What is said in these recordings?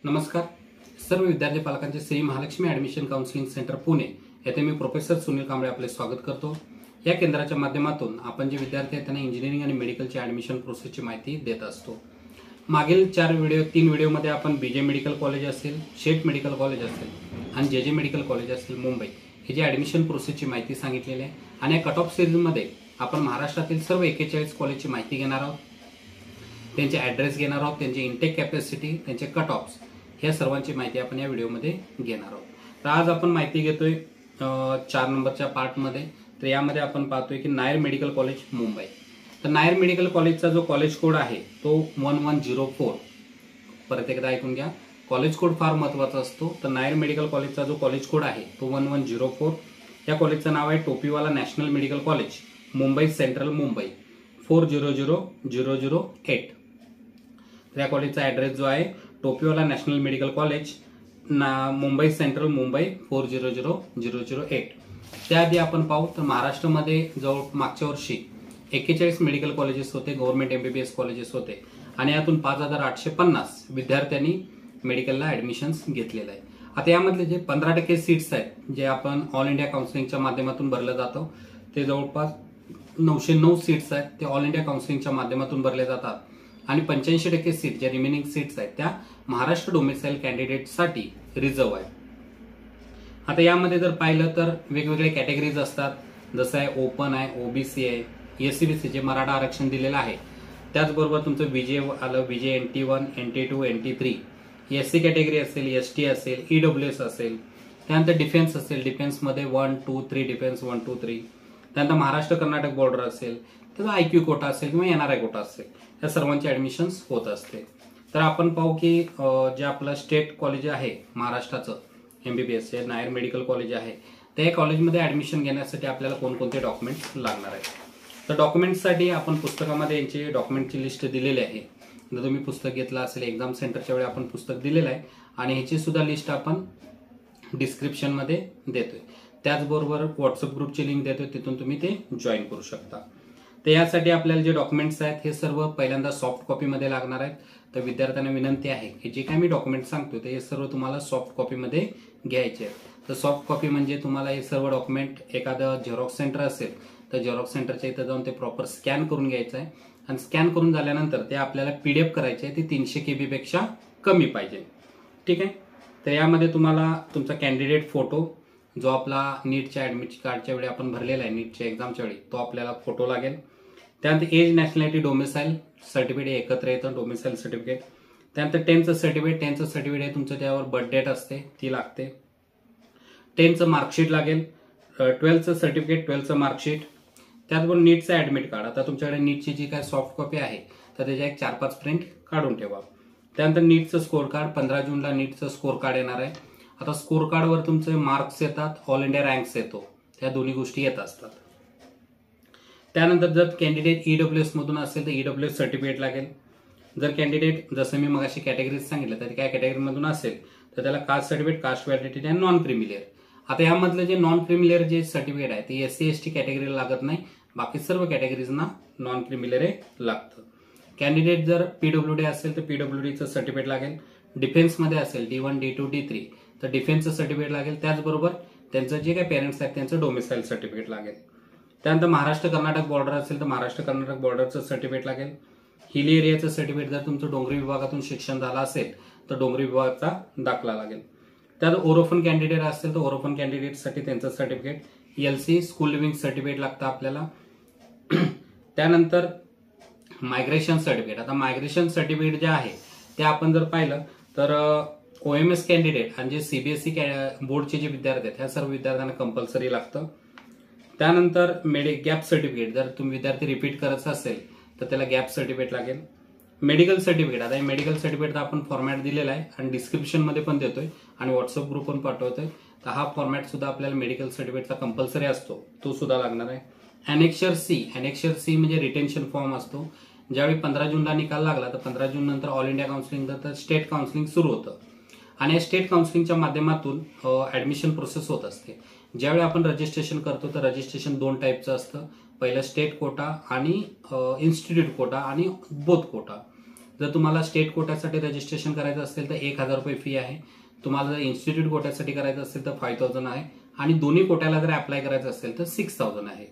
नमस्कार सर्व विद्यार्थी पालकांचे Shri Mahalakshmi admission counselling centre Pune येथे मी प्रोफेसर सुनील कांबळे आपले स्वागत करतो। या केंद्राच्या माध्यमातून आपण जे विद्यार्थी आहेत त्यांना इंजिनिअरिंग आणि मेडिकलची ॲडमिशन प्रोसेसची माहिती देत असतो। मागील 3 व्हिडिओमध्ये आपण बीजे मेडिकल कॉलेज असेल, शेट मेडिकल कॉलेज असेल आणि जेजे मेडिकल कॉलेज असेल मुंबई हे जे ॲडमिशन प्रोसेसची माहिती सांगितलेली आहे आणि कट ऑफ सिरीजमध्ये आपण महाराष्ट्रातील सर्व 41 कॉलेजची माहिती घेणार आहोत, त्यांचे ॲड्रेस घेणार आहोत, त्यांची इंटेक कॅपॅसिटी, त्यांचे कट ऑफ्स या सर्वांची माहिती आपण या व्हिडिओमध्ये घेणार आहोत। तर आज आपण माहिती घेतोय 4 नंबरच्या पार्टमध्ये। तर यामध्ये आपण पाहतोय की नायर मेडिकल कॉलेज मुंबई। तर नायर मेडिकल कॉलेजचा जो कॉलेज कोड आहे तो 1104। परत एकदा ऐकून घ्या, कॉलेज कोड फार महत्त्वाचा असतो। तर नायर मेडिकल कॉलेजचा जो कॉलेज कोड आहे तो 1104। या कॉलेजचं नाव आहे Topiwala national medical college, Mumbai central, Mumbai 400008। तर या कॉलेजचा ॲड्रेस जो आहे Topiwala national medical college, Mumbai central, Mumbai 400008। त्याआधी आपण पाहू तर महाराष्ट्रामध्ये जवळ मागच्या वर्षी 41 मेडिकल कॉलेजेस होते, गव्हर्नमेंट MBBS कॉलेजेस होते आणि यातून 5850 विद्यार्थ्यांनी मेडिकलला ॲडमिशन्स घेतलेलं आहे। आता यामधले जे 15% सीट्स आहेत जे आपण ऑल इंडिया काउन्सिलिंगच्या माध्यमातून भरलं जातं ते जवळपास 909 सीट्स आहेत, ते ऑल इंडिया काउन्सिलिंगच्या माध्यमातून भरले जातात आणि 85% सीट ज्या रिमेनिंग सीट्स आहेत त्या महाराष्ट्र डोमिसाइल कॅन्डिडेटसाठी रिझर्व आहे। आता यामध्ये जर पाहिलं तर वेगवेगळे कॅटेगरीज असतात, जसं आहे ओपन आहे, ओबीसी आहे, SCBC जे मराठा आरक्षण दिलेलं आहे, त्याचबरोबर तुमचं बीजे आलं, बीजे NT1, NT2, NT3, SC category असेल, ST असेल, EWS असेल, त्यानंतर डिफेन्स असेल, डिफेन्समध्ये 1, 2, 3 डिफेन्स 1, 2, 3, त्यानंतर महाराष्ट्र कर्नाटक बॉर्डर असेल, त्याचा IQ कोटा असेल किंवा NRI कोटा असेल, या सर्वांची ॲडमिशन्स होत असते। तर आपण पाहू की जे आपलं स्टेट कॉलेज आहे महाराष्ट्राचं MBBS जे नायर मेडिकल कॉलेज आहे, त्या कॉलेजमध्ये ॲडमिशन घेण्यासाठी आपल्याला कोणकोणते डॉक्युमेंट्स लागणार आहेत। तर डॉक्युमेंट्ससाठी आपण पुस्तकामध्ये यांची डॉक्युमेंटची लिस्ट दिलेली आहे। जर तुम्ही पुस्तक घेतलं असेल एक्झाम सेंटरच्या वेळी आपण पुस्तक दिलेलं आहे आणि ह्याची सुद्धा लिस्ट आपण डिस्क्रिप्शनमध्ये देतोय। त्याचबरोबर व्हॉट्सअप ग्रुपची लिंक देतोय, तिथून तुम्ही ते जॉईन करू शकता। तर यासाठी आपल्याला जे डॉक्युमेंट्स आहेत हे सर्व पहिल्यांदा सॉफ्ट कॉपीमध्ये लागणार आहेत। तर विद्यार्थ्यांना विनंती आहे की जे काही मी डॉक्युमेंट सांगतो ते हे सर्व तुम्हाला सॉफ्ट कॉपीमध्ये घ्यायचे आहेत। तर सॉफ्ट कॉपी म्हणजे तुम्हाला हे सर्व डॉक्युमेंट एखादं झेरॉक्स सेंटर असेल तर झेरॉक्स सेंटरच्या इथं जाऊन ते प्रॉपर स्कॅन करून घ्यायचं आहे आणि स्कॅन करून झाल्यानंतर ते आपल्याला PDF करायचे आहे, ते 300 KB पेक्षा कमी पाहिजे, ठीक आहे। तर यामध्ये तुम्हाला तुमचा कॅन्डिडेट फोटो जो आपला नीटच्या ॲडमिट कार्डच्या वेळी आपण भरलेला आहे, नीटच्या एक्झामच्या वेळी, तो आपल्याला फोटो लागेल। त्यानंतर एज, नॅशनॅलिटी, डोमिसाईल सर्टिफिकेट एकत्र येतं, डोमिसाईल सर्टिफिकेट। त्यानंतर 10th सर्टिफिकेट आहे तुमचं, त्यावर बर्थ डेट असते ती लागते। 10th मार्कशीट लागेल, 12th सर्टिफिकेट, 12th मार्कशीट, त्याचबरोबर नीटचं ॲडमिट कार्ड। आता तुमच्याकडे नीटची जी काय सॉफ्ट कॉपी आहे तर त्याच्या एक 4-5 प्रिंट काढून ठेवा। त्यानंतर नीटचं स्कोर कार्ड, 15 जूनला नीटचं स्कोर कार्ड येणार आहे। आता स्कोर कार्डवर तुमचे मार्क्स येतात, ऑल इंडिया रँक्स येतो, त्या दोन्ही गोष्टी येत असतात। त्यानंतर जर कॅन्डिडेट EWS मधून असेल तर EWS सर्टिफिकेट लागेल। जर कॅन्डिडेट जसं मी मगाशी कॅटेगरीज सांगितलं तर काय कॅटेगरीमधून असेल तर त्याला कास्ट सर्टिफिकेट, कास्ट व्हॅलिडिटी आणि नॉन क्रिमिलेअर। आता यामधलं जे नॉन क्रिमिलेअर जे सर्टिफिकेट आहे ते SC ST कॅटेगरीला लागत नाही, बाकी सर्व कॅटेगरीजना नॉन क्रिमिलेअर लागतं। कॅन्डिडेट जर PWD असेल तर PWDचं सर्टिफिकेट लागेल। डिफेन्समध्ये असेल D1, D2, D3 तर डिफेन्सचं सर्टिफिकेट लागेल। त्याचबरोबर त्यांचं जे काही पेरेंट्स आहेत त्यांचं डोमिसाईल सर्टिफिकेट लागेल। त्यानंतर महाराष्ट्र कर्नाटक बॉर्डर असेल तर महाराष्ट्र कर्नाटक बॉर्डरचं सर्टिफिकेट लागेल। हिली एरियाचं सर्टिफिकेट, जर तुमचं डोंगरी विभागातून शिक्षण झालं असेल तर डोंगरी विभागाचा दाखला लागेल। त्यात ओरोफन कॅन्डिडेट असेल तर ओरोफन कॅन्डिडेटसाठी त्यांचं certificate, LC school living certificate लागतं आपल्याला। त्यानंतर मायग्रेशन सर्टिफिकेट। आता मायग्रेशन सर्टिफिकेट जे आहे ते आपण जर पाहिलं तर OMS कॅन्डिडेट आणि जे CBSE बोर्डचे जे विद्यार्थी आहेत ह्या सर्व विद्यार्थ्यांना कंपल्सरी लागतं। त्यानंतर गॅप सर्टिफिकेट, जर तुम्ही विद्यार्थी रिपीट करायचं असेल तर त्याला गॅप सर्टिफिकेट लागेल। मेडिकल सर्टिफिकेट, आता हे मेडिकल सर्टिफिकेटचा आपण फॉर्मॅट दिलेला आहे आणि डिस्क्रिप्शनमध्ये पण देतोय आणि व्हॉट्सअप ग्रुप पण पाठवतोय। तर हा फॉर्मॅट सुद्धा आपल्याला मेडिकल सर्टिफिकेटचा कंपल्सरी असतो, तो सुद्धा लागणार आहे। ॲनेक्शर C म्हणजे रिटेन्शन फॉर्म असतो। ज्यावेळी 15 जूनला निकाल लागला तर 15 जून नंतर ऑल इंडिया काउन्सिलिंग तर स्टेट काउन्सिलिंग सुरू होतं आणि या स्टेट काउन्सिलिंगच्या माध्यमातून ॲडमिशन प्रोसेस होत असते। ज्यावेळी आपण रजिस्ट्रेशन करतो तर रजिस्ट्रेशन 2 टाईपचं असतं, पहिलं स्टेट कोटा आणि इन्स्टिट्यूट कोटा आणि बोथ कोटा। जर तुम्हाला स्टेट कोट्यासाठी रजिस्ट्रेशन करायचं असेल तर 1,000 रुपये फी आहे. तुम्हाला जर इन्स्टिट्यूट कोट्यासाठी करायचं असेल तर 5,000 आहे आणि दोन्ही कोट्याला जर अप्लाय करायचं असेल तर 6,000 आहे.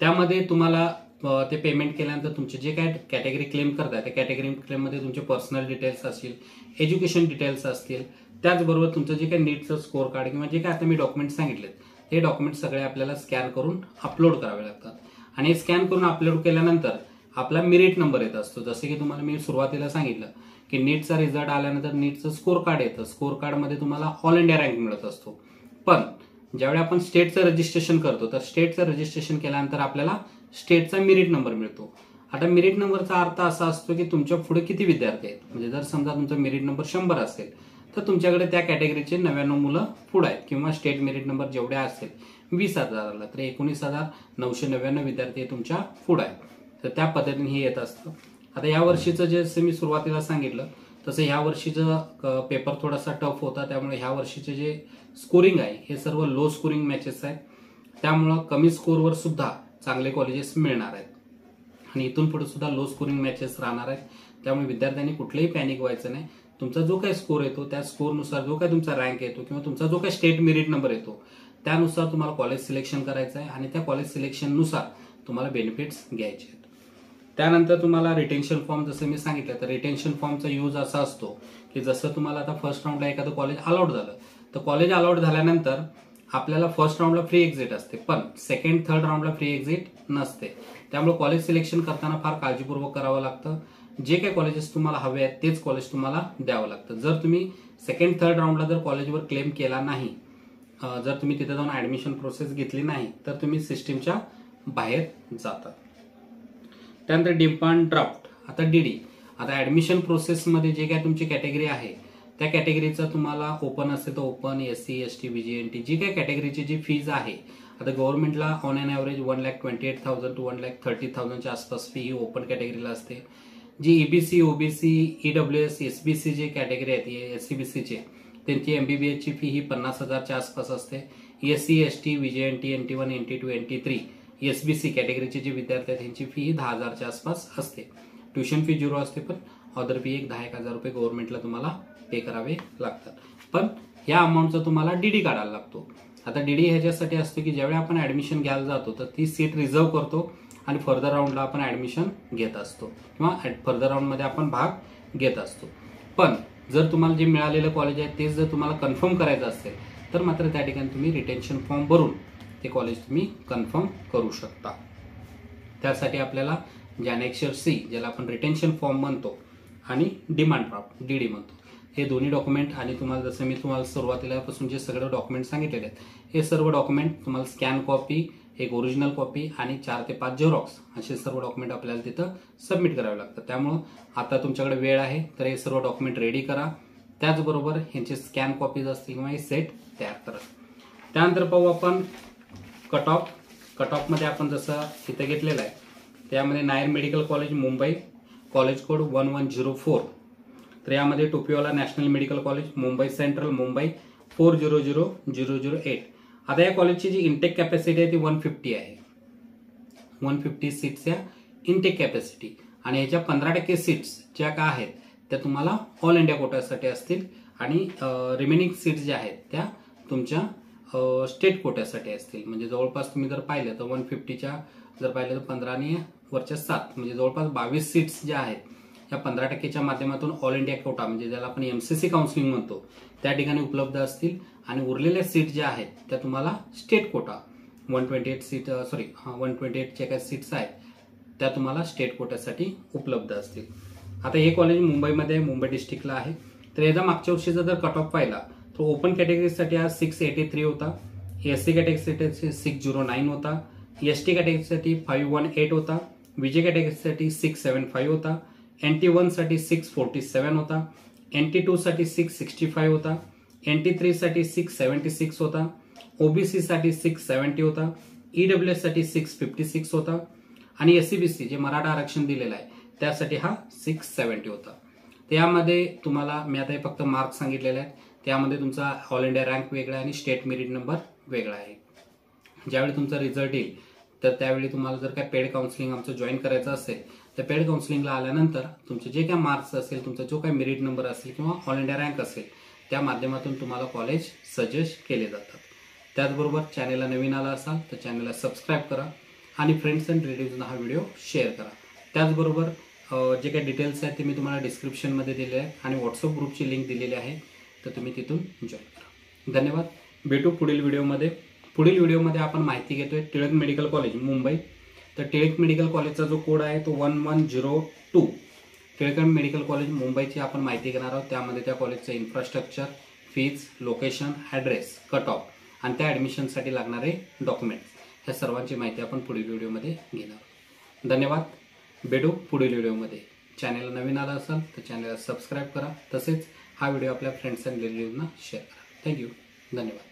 त्यामध्ये तुम्हाला ते पेमेंट केल्यानंतर तुमचे जे काय कॅटेगरी क्लेम करताय त्या कॅटेगरी क्लेममध्ये तुमचे पर्सनल डिटेल्स असतील, एज्युकेशन डिटेल्स असतील, त्याचबरोबर तुमचं जे काही नीटचं स्कोर कार्ड किंवा जे काय आता मी डॉक्युमेंट सांगितलेत हे डॉक्युमेंट सगळे आपल्याला स्कॅन करून अपलोड करावे लागतात. आणि स्कॅन करून अपलोड केल्यानंतर आपला मेरिट नंबर येत असतो. जसे की तुम्हाला मी सुरुवातीला सांगितलं की नीटचा रिझल्ट आल्यानंतर नीटचं स्कोर कार्ड येतं. स्कोर कार्डमध्ये तुम्हाला ऑल इंडिया रँक मिळत असतो. पण ज्यावेळी आपण स्टेटचं रजिस्ट्रेशन करतो तर स्टेटचं रजिस्ट्रेशन केल्यानंतर आपल्याला स्टेटचा मेरिट नंबर मिळतो. आता मेरिट नंबरचा अर्थ असा असतो की तुमच्या पुढे किती विद्यार्थी आहेत. म्हणजे जर समजा तुमचा मेरिट नंबर 100 असेल तर तुमच्याकडे त्या कॅटेगरीचे 99 मुलं पुढे आहेत किंवा स्टेट मेरिट नंबर जेवढे असेल 20,000 तर 19,999 विद्यार्थी तुमच्या पुढे आहेत. तर त्या पद्धतीने हे येत असतं. आता या वर्षीचं जसं मी सुरुवातीला सांगितलं तसं ह्या वर्षीचं पेपर थोडासा टफ होता. त्यामुळे ह्या वर्षीचे जे स्कोरिंग आहे हे सर्व लो स्कोरिंग मॅचेस आहेत. त्यामुळं कमी स्कोरवर सुद्धा चांगले कॉलेजेस मिळणार आहेत आणि इथून पुढे सुद्धा लो स्कोरिंग मॅचेस राहणार आहेत. त्यामुळे विद्यार्थ्यांनी कुठलेही पॅनिक व्हायचं नाही. तुमचा जो काही स्कोर येतो त्या स्कोरनुसार जो काही तुमचा रँक येतो किंवा तुमचा जो काही स्टेट मेरिट नंबर येतो त्यानुसार तुम्हाला कॉलेज सिलेक्शन करायचं आहे आणि त्या कॉलेज सिलेक्शननुसार तुम्हाला बेनिफिट्स घ्यायचे आहेत. त्यानंतर तुम्हाला रिटेन्शन फॉर्म जसं मी सांगितलं तर रिटेन्शन फॉर्मचा यूज असा असतो की जसं तुम्हाला आता फर्स्ट राऊंडला एखादं कॉलेज अलॉट झालं तर कॉलेज अलॉट झाल्यानंतर आपल्याला फर्स्ट राऊंडला फ्री एक्झिट असते पण सेकंड थर्ड राऊंडला फ्री एक्झिट नसते. त्यामुळे कॉलेज सिलेक्शन करताना फार काळजीपूर्वक करावं लागतं. जे काही कॉलेजेस तुम्हाला हवे आहेत तेच कॉलेज तुम्हाला द्यावं लागतं. जर तुम्ही सेकंड थर्ड राऊंडला जर कॉलेजवर क्लेम केला नाही, जर तुम्ही तिथे जाऊन ऍडमिशन प्रोसेस घेतली नाही तर तुम्ही सिस्टीमच्या बाहेर जातात. त्यानंतर डिमांड ड्राफ्ट. आता डीडी. आता ऍडमिशन प्रोसेसमध्ये जे काय तुमची कॅटेगरी आहे त्या कॅटेगरीचा तुम्हाला ओपन असेल तर ओपन, SC, ST, VGNT जी काही कॅटेगरीची जी फीज आहे. आता गव्हर्नमेंटला ऑन एन ॲव्हरेज 1,28,000 to 1,30,000च्या आसपास फी ही ओपन कॅटेगरीला असते. जी EBC, OBC, EWS, SBC जे कॅटेगरी आहेत SCBCचे त्यांची MBBSची फी ही 50,000च्या आसपास असते. SC, ST, VGNT, NT1, NT2, NT3 SBC कॅटेगरीचे जे विद्यार्थी आहेत त्यांची फी ही 10,000च्या आसपास असते. ट्युशन फी 0 असते पण अदर फी 10,000 रुपये गव्हर्नमेंटला तुम्हाला पे करावे लागतात. पण या अमाऊंटचा तुम्हाला डीडी काढायला लागतो. आता डीडी ह्याच्यासाठी असतो की ज्यावेळी आपण ऍडमिशन घ्यायला जातो तर ती सीट रिझर्व्ह करतो आणि फर्दर राऊंडला आपण ऍडमिशन घेत असतो किंवा फर्दर राऊंडमध्ये आपण भाग घेत असतो. पण जर तुम्हाला जे मिळालेलं कॉलेज आहे तेच जर तुम्हाला कन्फर्म करायचं असेल तर मात्र त्या ठिकाणी तुम्ही रिटेन्शन फॉर्म भरून ते कॉलेज तुम्ही कन्फर्म करू शकता. त्यासाठी आपल्याला जॅनेक्शर C ज्याला आपण रिटेन्शन फॉर्म म्हणतो आणि डिमांड ड्राफ्ट DD म्हणतो हे दोन्ही डॉक्युमेंट आणि तुम्हाला जसं मी तुम्हाला सुरुवातीलापासून जे सगळे डॉक्युमेंट सांगितलेले आहेत हे सर्व डॉक्युमेंट तुम्हाला स्कॅन कॉपी, एक ओरिजिनल कॉपी आणि 4 ते 5 झेरॉक्स असे सर्व डॉक्युमेंट आपल्याला तिथं सबमिट करावे लागतात. त्यामुळं आता तुमच्याकडे वेळ आहे तर हे सर्व डॉक्युमेंट रेडी करा. त्याचबरोबर ह्यांचे स्कॅन कॉपीज असतील किंवा हे सेट तयार करा. त्यानंतर पाहू आपण कट ऑफ. कट ऑफमध्ये आपण जसं इथं घेतलेलं आहे त्यामध्ये Nair medical college Mumbai, college code 1104. तर यामध्ये Topiwala national medical college Mumbai central Mumbai 400008. आता या कॉलेजची जी इंटेक कॅपॅसिटी आहे ती 150 आहे. 150 सीट्स या इंटेक कॅपॅसिटी आणि ह्याच्या 15% सीट्स ज्या का आहेत त्या तुम्हाला ऑल इंडिया कोट्यासाठी असतील आणि रिमेनिंग सीट्स ज्या आहेत त्या तुमच्या स्टेट कोट्यासाठी असतील. म्हणजे जवळपास तुम्ही जर पाहिलं तर 150च्या जर पाहिलं तर 15 आणि वरच्या 7 म्हणजे जवळपास 22 सीट्स ज्या आहेत या 15%च्या माध्यमातून ऑल इंडिया कोटा म्हणजे ज्याला आपण MCC काउन्सिलिंग म्हणतो त्या ठिकाणी उपलब्ध असतील आणि उरलेल्या सीट ज्या आहेत त्या तुम्हाला स्टेट कोटा 128 काही सीट्स आहेत त्या तुम्हाला स्टेट कोट्यासाठी उपलब्ध असतील. आता हे कॉलेज मुंबईमध्ये मुंबई डिस्ट्रिक्टला आहे. तर याचा मागच्या वर्षीचा जर कट ऑफ पाहिला तर ओपन कॅटेगरीसाठी हा 683 होता, SC कॅटेगरीसाठी 609 होता, ST कॅटेगरीसाठी 518 होता, VJ कॅटेगरीसाठी 675 होता, NT1 साठी 647 होता, NT2 साठी 665 होता, NT3 साठी 676 होता, OBC साठी 670 होता, EWS साठी 656 होता आणि SCBC जे मराठा आरक्षण दिलेलं आहे त्यासाठी हा 670 होता. त्यामध्ये तुम्हाला मी आता फक्त मार्क सांगितलेले आहेत. त्यामध्ये तुमचा ऑल इंडिया रँक वेगळा आणि स्टेट मेरिट नंबर वेगळा आहे. ज्यावेळी तुमचा रिझल्ट येईल तर त्यावेळी तुम्हाला जर काय पेड काउन्सिलिंग आमचं जॉईन करायचं असेल त्या पेड काउन्सिलिंगला आल्यानंतर तुमचे जे काही मार्क्स असेल, तुमचा जो काही मेरिट नंबर असेल किंवा ऑल इंडिया रँक असेल, त्या माध्यमातून तुम्हाला कॉलेज सजेस्ट केले जातात. त्याचबरोबर चॅनेलला नवीन आला असाल तर चॅनेलला सबस्क्राईब करा आणि फ्रेंड्स अँड रिलेटिव्हजना हा व्हिडिओ शेअर करा. त्याचबरोबर जे काही डिटेल्स आहेत ते मी तुम्हाला डिस्क्रिप्शनमध्ये दिले आहे आणि व्हॉट्सअप ग्रुपची लिंक दिलेली आहे, तर तुम्ही तिथून जॉईन करा. धन्यवाद. भेटू पुढील व्हिडिओमध्ये. पुढील व्हिडिओमध्ये आपण माहिती घेतोय टिळक मेडिकल कॉलेज मुंबई. तर टिळक मेडिकल कॉलेजचा जो कोड आहे तो 1102. टिळक मेडिकल कॉलेज मुंबईची आपण माहिती घेणार आहोत. त्यामध्ये त्या कॉलेजचं infrastructure, fees, location, address, cut off आणि त्या ॲडमिशनसाठी लागणारे डॉक्युमेंट्स, ह्या सर्वांची माहिती आपण पुढील व्हिडिओमध्ये घेणार आहोत. धन्यवाद. भेटू पुढील व्हिडिओमध्ये. चॅनलला नवीन आला असाल तर चॅनलला सबस्क्राईब करा. तसेच हा व्हिडिओ आपल्या फ्रेंड्स अँड रिलेटिव्हजना शेअर करा. थँक्यू. धन्यवाद.